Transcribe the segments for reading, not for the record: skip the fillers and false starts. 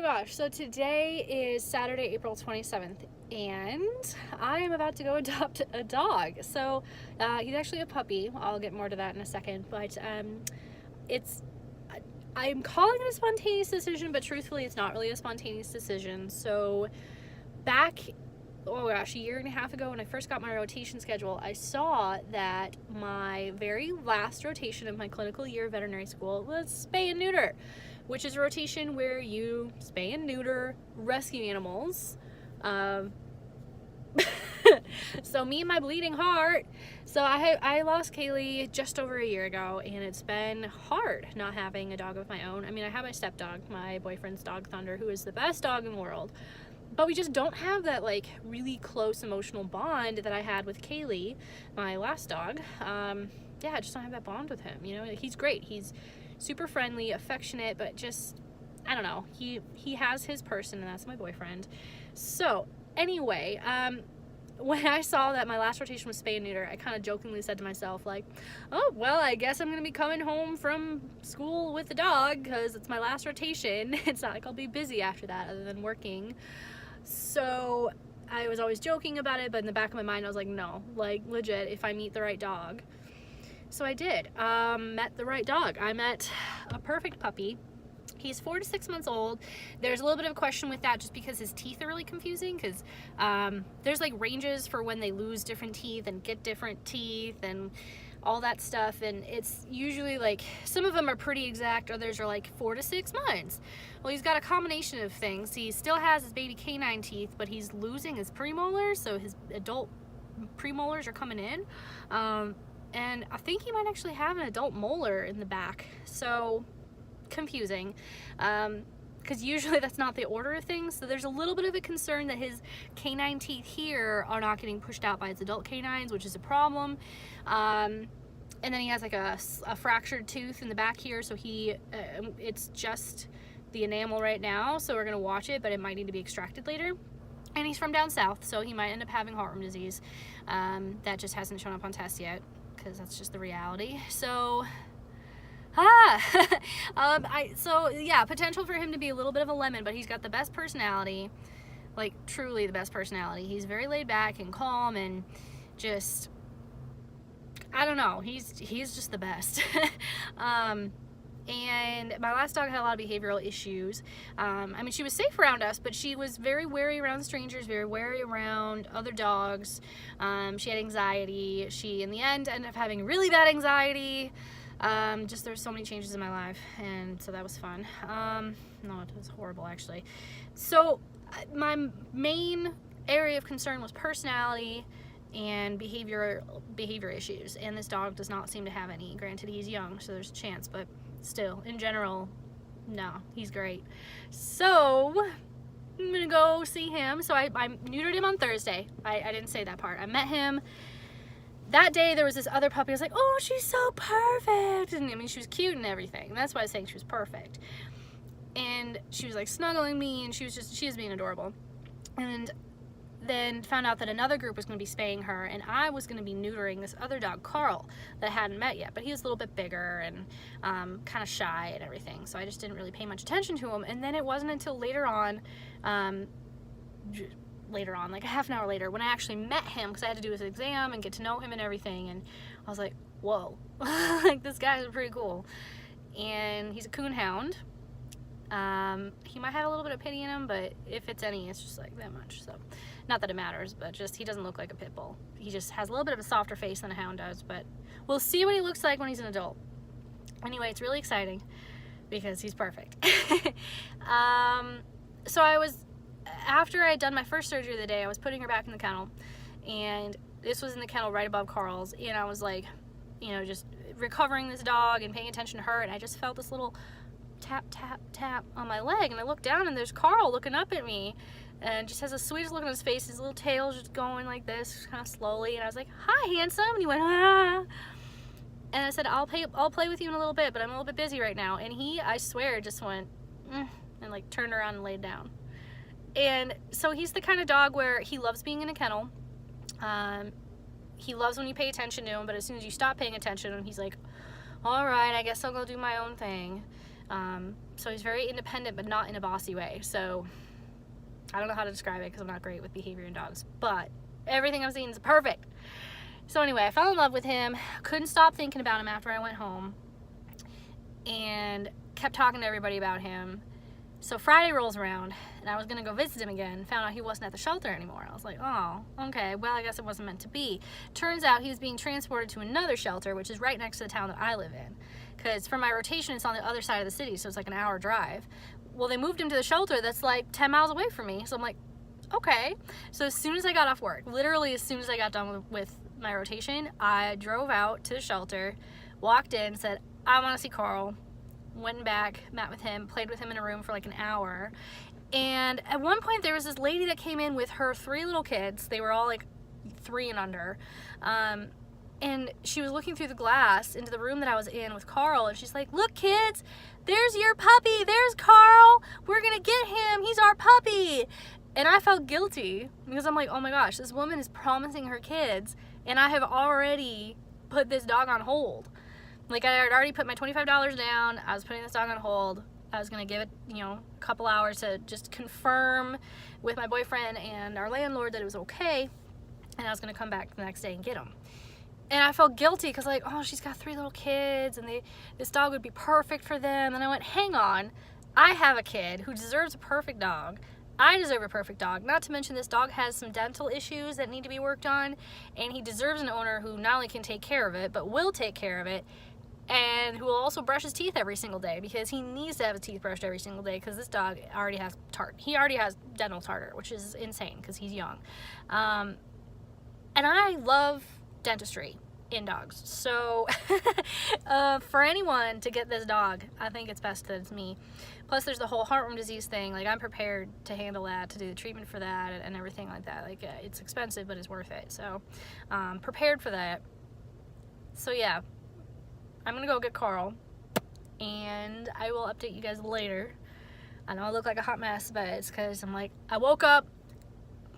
gosh, so today is Saturday, April 27th, and I am about to go adopt a dog. So he's actually a puppy. I'll get more to that in a second, but I'm calling it a spontaneous decision, but truthfully it's not really a spontaneous decision. So back, oh gosh, a year and a half ago when I first got my rotation schedule, I saw that my very last rotation of my clinical year of veterinary school was spay and neuter, which is a rotation where you spay and neuter rescue animals. So me and my bleeding heart. So I lost Kaylee just over a year ago, and it's been hard not having a dog of my own. I mean, I have my stepdog, my boyfriend's dog Thunder, who is the best dog in the world. But we just don't have that like really close emotional bond that I had with Kaylee, my last dog. Yeah, I just don't have that bond with him. You know, he's great. He's super friendly, affectionate, but just, I don't know. He has his person, and that's my boyfriend. So anyway, when I saw that my last rotation was spay and neuter, I kind of jokingly said to myself, like, oh, well, I guess I'm going to be coming home from school with the dog because it's my last rotation. It's not like I'll be busy after that other than working. So I was always joking about it, but in the back of my mind, I was like, no, like, legit, if I meet the right dog. So I did. Met the right dog. I met a perfect puppy. He's 4 to 6 months old. There's a little bit of a question with that just because his teeth are really confusing, because there's like ranges for when they lose different teeth and get different teeth and all that stuff, and it's usually like some of them are pretty exact, others are like 4 to 6 months. Well, he's got a combination of things. He still has his baby canine teeth, but he's losing his premolars, so his adult premolars are coming in, and I think he might actually have an adult molar in the back. So confusing, because usually that's not the order of things. So there's a little bit of a concern that his canine teeth here are not getting pushed out by his adult canines, which is a problem. And then he has like a fractured tooth in the back here, so it's just the enamel right now, so we're gonna watch it, but it might need to be extracted later. And he's from down south, so he might end up having heart rhythm disease. That just hasn't shown up on tests yet, because that's just the reality. So so yeah, potential for him to be a little bit of a lemon, but he's got the best personality, like truly the best personality. He's very laid back and calm, and just, I don't know, he's just the best. And my last dog had a lot of behavioral issues. I mean, she was safe around us, but she was very wary around strangers, very wary around other dogs. She had anxiety. She, in the end, ended up having really bad anxiety. Just there's so many changes in my life, and so that was fun. No, it was horrible actually. So my main area of concern was personality and behavior issues, and this dog does not seem to have any. Granted, he's young, so there's a chance, but still, in general, no, he's great. So I'm gonna go see him. So I neutered him on Thursday. I didn't say that part. I met him that day. There was this other puppy. I was like, oh, she's so perfect. And I mean, she was cute and everything. That's why I was saying she was perfect. And she was like snuggling me, and she was being adorable. And then found out that another group was going to be spaying her, and I was going to be neutering this other dog, Carl, that I hadn't met yet, but he was a little bit bigger and kind of shy and everything, so I just didn't really pay much attention to him. And then it wasn't until later on, like a half an hour later, when I actually met him, because I had to do his exam and get to know him and everything, and I was like, whoa, like, this guy's pretty cool. And he's a coon hound. He might have a little bit of pity in him, but if it's any, it's just like that much. So not that it matters, but just he doesn't look like a pit bull. He just has a little bit of a softer face than a hound does, but we'll see what he looks like when he's an adult. Anyway, it's really exciting because he's perfect. So after I had done my first surgery of the day, I was putting her back in the kennel, and this was in the kennel right above Carl's, and I was like, you know, just recovering this dog and paying attention to her, and I just felt this little tap, tap, tap on my leg, and I looked down, and there's Carl looking up at me, and just has the sweetest look on his face. His little tail's just going like this, kind of slowly, and I was like, hi, handsome, and he went, ah. And I said, I'll play with you in a little bit, but I'm a little bit busy right now. And he, I swear, just went, and like turned around and laid down. And so he's the kind of dog where he loves being in a kennel. He loves when you pay attention to him, but as soon as you stop paying attention to him, he's like, all right, I guess I'll go do my own thing. So he's very independent, but not in a bossy way. So I don't know how to describe it because I'm not great with behavior in dogs, but everything I've seen is perfect. So anyway, I fell in love with him. Couldn't stop thinking about him after I went home, and kept talking to everybody about him. So Friday rolls around, and I was gonna go visit him again. Found out he wasn't at the shelter anymore. I was like, oh, okay, well, I guess it wasn't meant to be. Turns out he was being transported to another shelter, which is right next to the town that I live in. Because for my rotation, it's on the other side of the city, so it's like an hour drive. Well, they moved him to the shelter that's like 10 miles away from me. So I'm like, okay. So as soon as I got off work, literally as soon as I got done with my rotation, I drove out to the shelter, walked in, said, I want to see Carl. Went back, met with him, played with him in a room for like an hour. And at one point there was this lady that came in with her 3 little kids. They were all like 3 and under. And she was looking through the glass into the room that I was in with Carl, and she's like, look kids, there's your puppy, there's Carl, we're gonna get him, he's our puppy. And I felt guilty because I'm like, oh my gosh, this woman is promising her kids, and I have already put this dog on hold. Like, I had already put my $25 down. I was putting this dog on hold. I was going to give it, a couple hours to just confirm with my boyfriend and our landlord that it was okay. And I was going to come back the next day and get him. And I felt guilty because, like, oh, she's got 3 little kids and this dog would be perfect for them. And I went, hang on. I have a kid who deserves a perfect dog. I deserve a perfect dog. Not to mention this dog has some dental issues that need to be worked on. And he deserves an owner who not only can take care of it, but will take care of it. And who will also brush his teeth every single day, because he needs to have his teeth brushed every single day, because this dog already has he already has dental tartar, which is insane because he's young. And I love dentistry in dogs, so for anyone to get this dog, I think it's best that it's me. Plus there's the whole heartworm disease thing. Like, I'm prepared to handle that, to do the treatment for that and everything like that. Like, it's expensive, but it's worth it. So prepared for that. So yeah, I'm gonna go get Carl, and I will update you guys later. I know I look like a hot mess, but it's because I'm like, I woke up,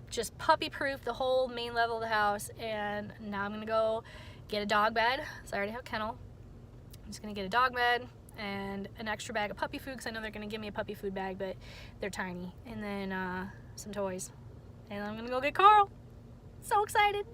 just puppy-proof the whole main level of the house, and now I'm gonna go get a dog bed. So I already have a kennel. I'm just gonna get a dog bed and an extra bag of puppy food, because I know they're gonna give me a puppy food bag, but they're tiny. And then some toys. And I'm gonna go get Carl. So excited.